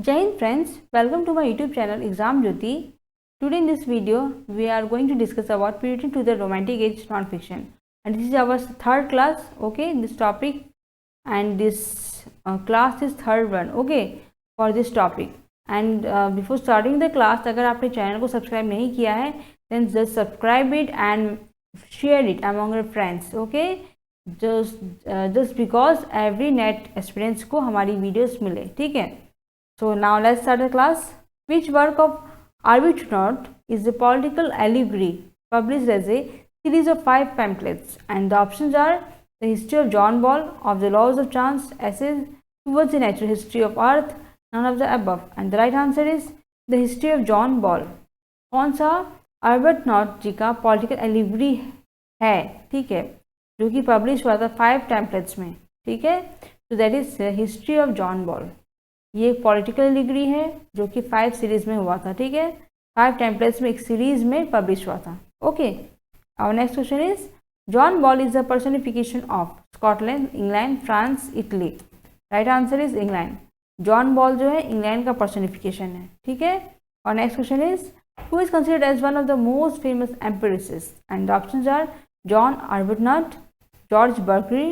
Jai Hind friends, welcome to my YouTube channel Exam Jyoti. Today in this video, we are going to discuss about Purity to the Romantic Age non-fiction. And this is our third class, okay, in this topic. And this class is third one, okay, for this topic. And before starting the class, अगर आपने channel को subscribe नहीं किया है, then just subscribe it and share it among your friends, okay. Just because every net experience को हमारी videos मिले, ठीक है. So now let's start the class. Which work of Arbuthnot is a political allegory published as a series of 5 pamphlets? And the options are The History of John Ball, Of the Laws of Chance, Essays Towards the Natural History of Earth, none of the above. And the right answer is The History of John Ball. कौन सा आर्बटनॉट जी का political allegory है, ठीक है, जो कि publish हुआ था 5 टेम्पलेट्स में, ठीक है. तो that is history of John ball. ये एक पॉलिटिकल एलिगरी है जो कि 5 सीरीज में हुआ था, ठीक है. 5 टेम्पलेट्स में एक सीरीज में पब्लिश हुआ था, okay. Our next question is John Bull is the personification of Scotland, England, France, Italy. Right answer is England. John Bull जो है इंग्लैंड का पर्सनिफिकेशन है, ठीक है. और next question is who is considered as one of the most famous empresses? And the options are John Arbuthnot, George Berkeley,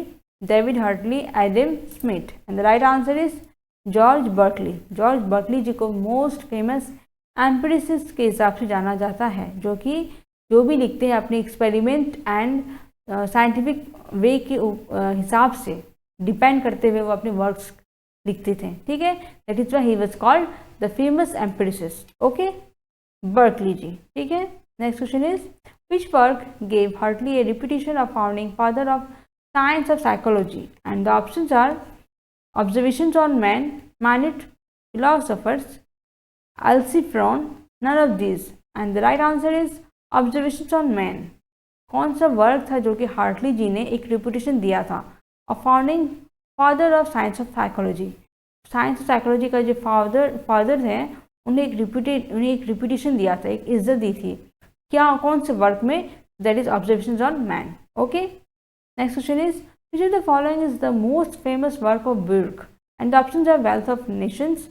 David Hartley, Adam Smith. And the right answer is George Berkeley. George Berkeley जी को most famous empresses के हिसाब से जाना जाता है, जो कि जो भी लिखते हैं अपने एक्सपेरिमेंट एंड साइंटिफिक वे के हिसाब से डिपेंड करते हुए वो अपने वर्क्स लिखते थे, ठीक है. That is why he was called the famous empresses, okay. Berkeley ji, ठीक है. Next question is which work gave Hartley a reputation of founding father of science of psychology. And the options are observations on man, minute philosophers, Alciphron, none of this. And the right answer is observations on man. कौन सा work था जो कि Hartley जी ने एक reputation दिया था of founding father of science of psychology. Science of psychology का जो फादर हैं उन्हें एक रिपुटेशन दिया था, एक इज्जत दी थी. क्या कौन से वर्क में? That is observations on man, okay. Next question is which of the following is the most famous work of Burke. And the options are wealth of nations,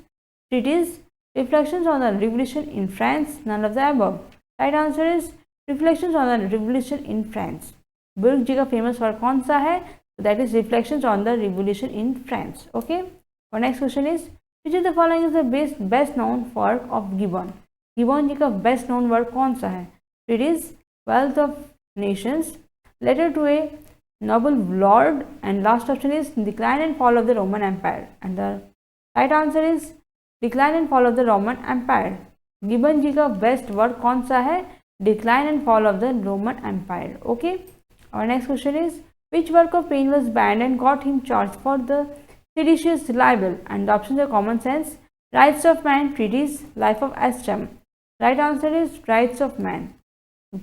treatise, reflections on the revolution in France, none of the above. Right answer is reflections on the revolution in France. Burke ji का famous work कौन सा है? That is reflections on the revolution in France, okay. और next question is Which of the following is the best known work of Gibbon? Gibbon ji का best known work कौन सा है? It is Wealth of Nations, Letter to a Noble Lord, and last option is Decline and Fall of the Roman Empire. And the right answer is Decline and Fall of the Roman Empire. Gibbon ji का best work कौन सा है? Decline and Fall of the Roman Empire. Okay. Our next question is which work of Paine was banned and got him charged for the seditious libel. And the options are Common Sense, Rights of Man, Treatise, Life of Ascham. Right answer is Rights of Man.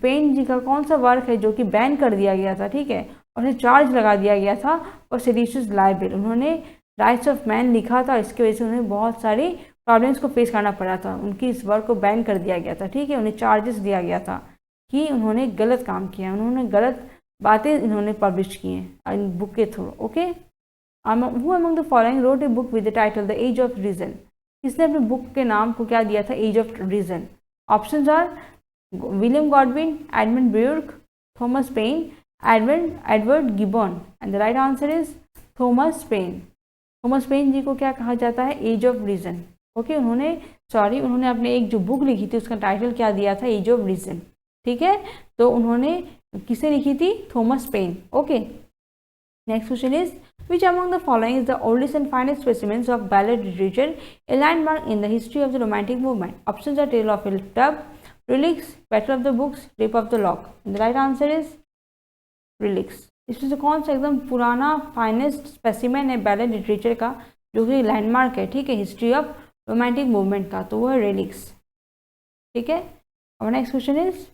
Paine ji का कौन सा work है जो कि ban कर दिया गया था, ठीक है, और उन्हें चार्ज लगा दिया गया था और seditious libel. उन्होंने राइट्स ऑफ मैन लिखा था, इसकी वजह से उन्हें बहुत सारी प्रॉब्लम्स को फेस करना पड़ा था. उनकी इस वर्क को बैन कर दिया गया था, ठीक है. उन्हें चार्जेस दिया गया था कि उन्होंने गलत काम किया, उन्होंने गलत बातें इन्होंने पब्लिश की हैं बुक के through, okay. Who among the following wrote a book with the title The Age of Reason? किसने अपने बुक के नाम को क्या दिया था? Age of Reason. Options are William Godwin, Edmund Burke, Thomas Paine, Edward Gibbon. And the right answer is Thomas Paine. Thomas Paine जी को क्या कहा जाता है? Age of Reason. ओके. उन्होंने अपने एक जो बुक लिखी थी उसका टाइटल क्या दिया था? Age of Reason. ठीक है. तो उन्होंने किसे लिखी थी? Thomas pen, okay. Next question is Which among the following is the oldest and finest specimens of ballad literature, a landmark in the history of the Romantic movement? Options are Tale of a Tub, Relics, Battle of the Books, Rape of the Lock. And the right answer is Relics. इसमें से कौन सा एकदम पुराना finest specimen है ballad literature का जो कि लैंडमार्क है, ठीक है, हिस्ट्री ऑफ रोमांटिक मूवमेंट का? तो वो है रेलिक्स, ठीक है. और next question is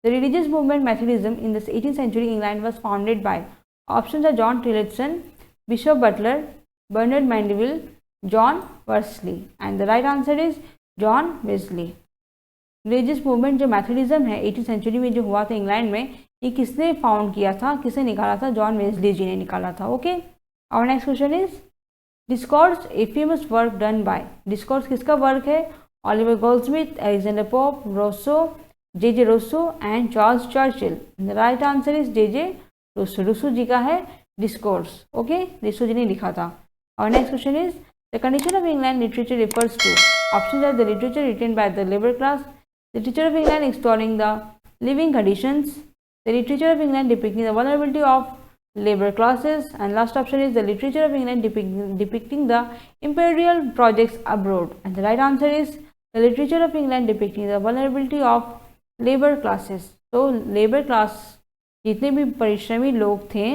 the religious movement Methodism in the 18th century England was founded by. Options are John Tillotson, Bishop Butler, Bernard Mandeville, John Wesley. And the right answer is John Wesley. Religious movement जो मैथोडिज्म है 18th century में जो हुआ था England में, ये किसने found किया था, किसने निकाला था? जॉन वेस्ली जी ने निकाला था, ओके. और next question is discourse a famous work done by, discourse किसका वर्क है? Oliver Goldsmith, Alexander Pope, Rousseau, J Rousseau and Charles Churchill. The right answer is J Rousseau, Rousseau ji का है डिस्कोर्स। ओके, रोसो जी ने लिखा था। और next question is the condition of England literature refers to, option are the literature written by the labour class, the literature of England extolling the living conditions, the literature of England depicting the vulnerability of labor classes, and last option is the literature of England depicting the imperial projects abroad, and the right answer is the literature of England depicting the vulnerability of labor classes. तो labour class जितने भी परिश्रमी लोग थे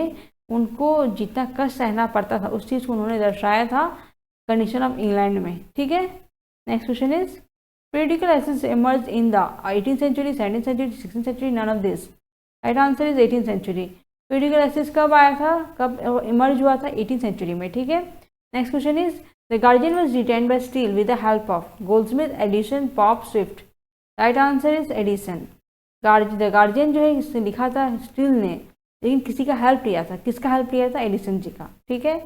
उनको जितना कष्ट सहना पड़ता था उस चीज़ को उन्होंने दर्शाया था कंडीशन ऑफ इंग्लैंड में। ठीक है, next question is periodical essays emerge in the 18th century, 17th century, 16th century, none of this. Right answer is 18th century. Periodical essays कब आया था, कब इमर्ज हुआ था? 18th century में। ठीक है, next question is the guardian was written by steel with the help of Goldsmith, Edison, pop, Swift. Right answer is Edison. The guardian जो है इसने लिखा था स्टील ने, लेकिन किसी का हेल्प लिया था। किसका हेल्प लिया था? एडिसन जी का। ठीक है,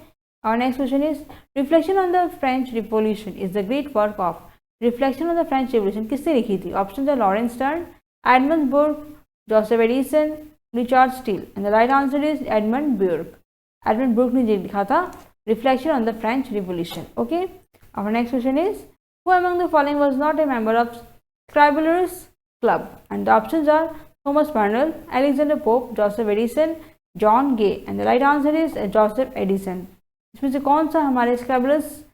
और next question is reflection on the French Revolution is the great work of, reflection on the French Revolution किसने लिखी थी? ऑप्शन है Laurence Sterne, Edmund Burke, Joseph Addison, Richard Steele, and the right answer is Edmund Burke. Edmund Burke ने लिखा था reflection on the French Revolution. Okay, our next question is who among the following was not a member of Scribblers Club? And the options are Thomas Parnell, Alexander Pope, Joseph Edison, John Gay, and the right answer is Joseph Edison. इसमें से कौन सा हमारे स्क्रैबलर्स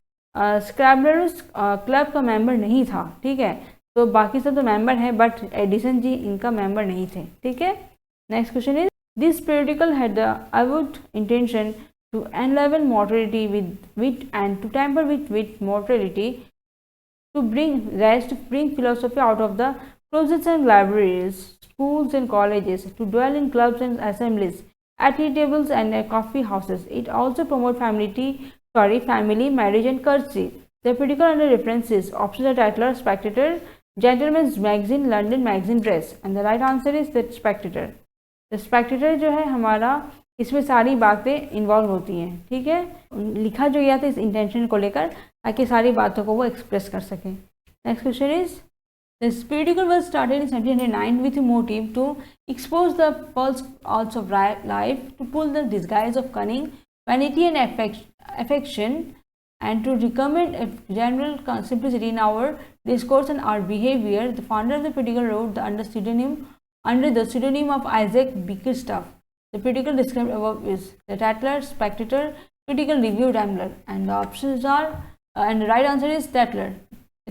club का member नहीं था? ठीक है, तो बाकी सब तो मेंबर हैं बट एडिसन जी इनका मेंबर नहीं थे। ठीक है, next question is this periodical had the avowed intention to unleaven mortality with wit and to tamper with mortality, to bring rest, bring philosophy out of the closets and libraries, schools and colleges, to dwell in clubs and assemblies, at tea tables and coffee houses. It also promote family, marriage and courtesy. The periodical under references options are Tatler, Spectator, Gentleman's Magazine, London Magazine Press, and the right answer is the Spectator. The Spectator जो है हमारा इसमें सारी बातें involve होती हैं। ठीक है, लिखा जो गया था इस इंटेंशन को लेकर ताकि सारी बातों को वो एक्सप्रेस कर सकें। Next question is this periodical was started in 1709 with a motive to expose the false odds of life, to pull the disguise of cunning, vanity and affection, and to recommend a general simplicity in our discourse and our behavior. The founder of the periodical wrote under the pseudonym of Isaac Bickerstaff. The periodical described above is the Tatler, Spectator, Critical Review, Rambler, and the options are and the right answer is Tatler.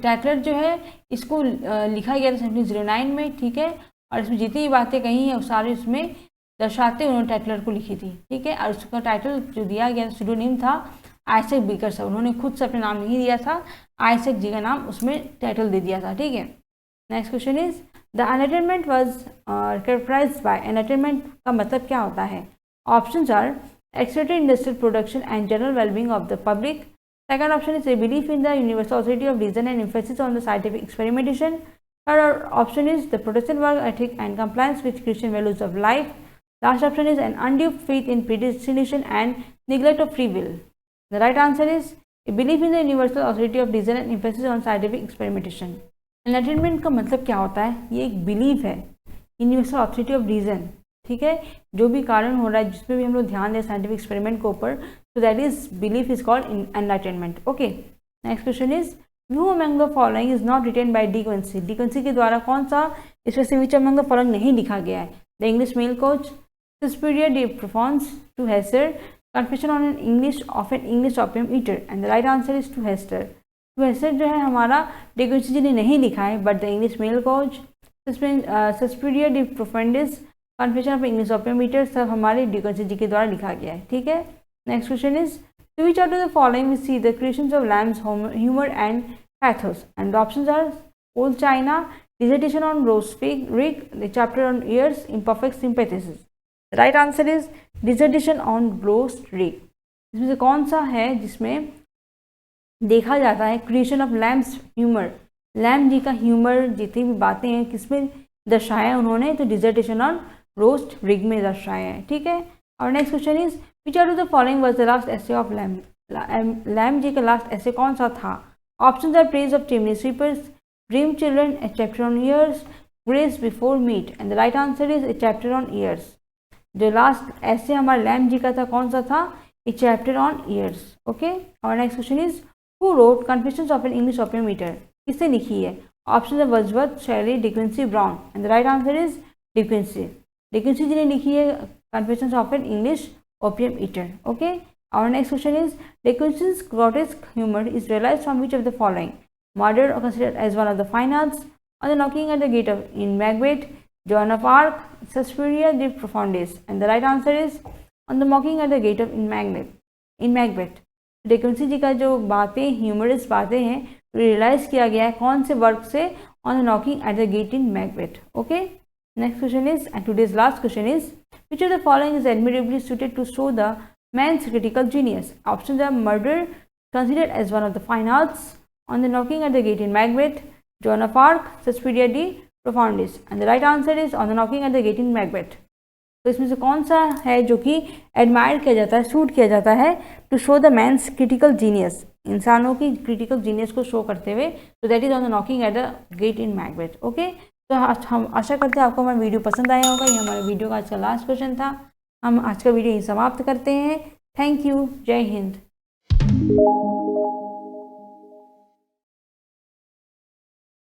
Tatler जो है इसको लिखा गया था 1709 में। ठीक है, और इसमें जितनी भी बातें कही हैं वो सारे इसमें दर्शाते उन्होंने टैटलर को लिखी थी। ठीक है, और उसका टाइटल जो दिया गया pseudonym था आइजैक बिकरस्टफ। उन्होंने खुद से अपना नाम नहीं दिया था, आइजैक जी का नाम उसमें टाइटल दे दिया था। ठीक है, next question is the entertainment was characterised by, entertainment का मतलब क्या होता है? Options are extended industrial production and general wellbeing of the public. Second option is a belief in the universal authority of reason and emphasis on the scientific experimentation. Third option is the Protestant work ethic and compliance with Christian values of life. Last option is an undue faith in predestination and neglect of free will. The right answer is a belief in the universal authority of reason and emphasis on scientific experimentation. Enlightenment का मतलब क्या होता है? ये एक belief है universal authority of reason. ठीक है, जो भी कारण हो रहा है जिसमें भी हम लोग ध्यान दें साइंटिफिक एक्सपेरिमेंट के ऊपर, तो that is belief is called enlightenment. Okay, next question is view among the following is not written by De Quincey. De Quincey के द्वारा कौन सा इसमें से विच अमंग द फॉलोइंग नहीं लिखा गया है? The English mail coach, superior de profundis to Hester, confession on an English of an English opium eater, and the right answer is to Hester. To Hester जो है हमारा De Quincey जी ने नहीं लिखा है, but the English mail coach, superior de profundis, confession of English opium eater सब हमारे De Quincey जी के द्वारा लिखा गया है। ठीक है, next question is to which out of the following we see the creations of Lamb's humour and pathos, and the options are old china, dissertation on roast pig, the chapter on ears, imperfect sympathies. The right answer is dissertation on roast pig. इसमें से कौन सा है जिसमें देखा जाता है creation of Lamb's humour? Lamb ji का ह्यूमर जितनी भी बातें हैं किसमें दर्शाया उन्होंने? तो डिसर्टेशन ऑन रोस्ट रिग में दर्शाया है। ठीक है, और next question is which out of the following was the last essay of Lamb? Lamb ji का लास्ट ऐसे कौन सा था? Option are praise of chimney sweepers, dream children, a chapter on ears, grace before meat, and the right answer is a chapter on ears. जो last essay हमारे Lamb ji का था कौन सा था? A chapter on ears. Okay, और next question is who wrote confessions of an English opium eater? किसने लिखी है? ऑप्शन है Wordsworth, Shelley, De Quincey, Brown, and the right answer is De Quincey. De Quincey ji ने लिखी है confessions of an English opium eater. Okay, our next question is Dickens's grotesque humor is realized from which of the following? Murder or considered as one of the fine arts, on the knocking at the gate of in Macbeth, Joan of Arc, Suspiria de Profundis, and the right answer is on the mocking at the gate of in Macbeth. डिकेंसी जी का जो बातें humerus बातें हैं realise किया गया है कौन से वर्क से? On the knocking at the gate in Macbeth. Okay, next question is, and today's last question is, which of the following is admirably suited to show the man's critical genius? Options are murder, considered as one of the fine arts, on the knocking at the gate in Macbeth, Joan of Arc, Suspiria de Profundis, and the right answer is on the knocking at the gate in Macbeth. तो इसमें से कौन सा है जो कि admire किया जाता है, सूट किया जाता है to show the man's critical genius, इंसानों की क्रिटिकल जीनियस को शो करते हुए? तो that is on the knocking at the gate in Macbeth. Okay, तो हम आशा करते हैं आपको हमारा वीडियो पसंद आया होगा। ये हमारे वीडियो का आज का लास्ट क्वेश्चन था। हम आज का वीडियो यहीं समाप्त करते हैं। थैंक यू, जय हिंद।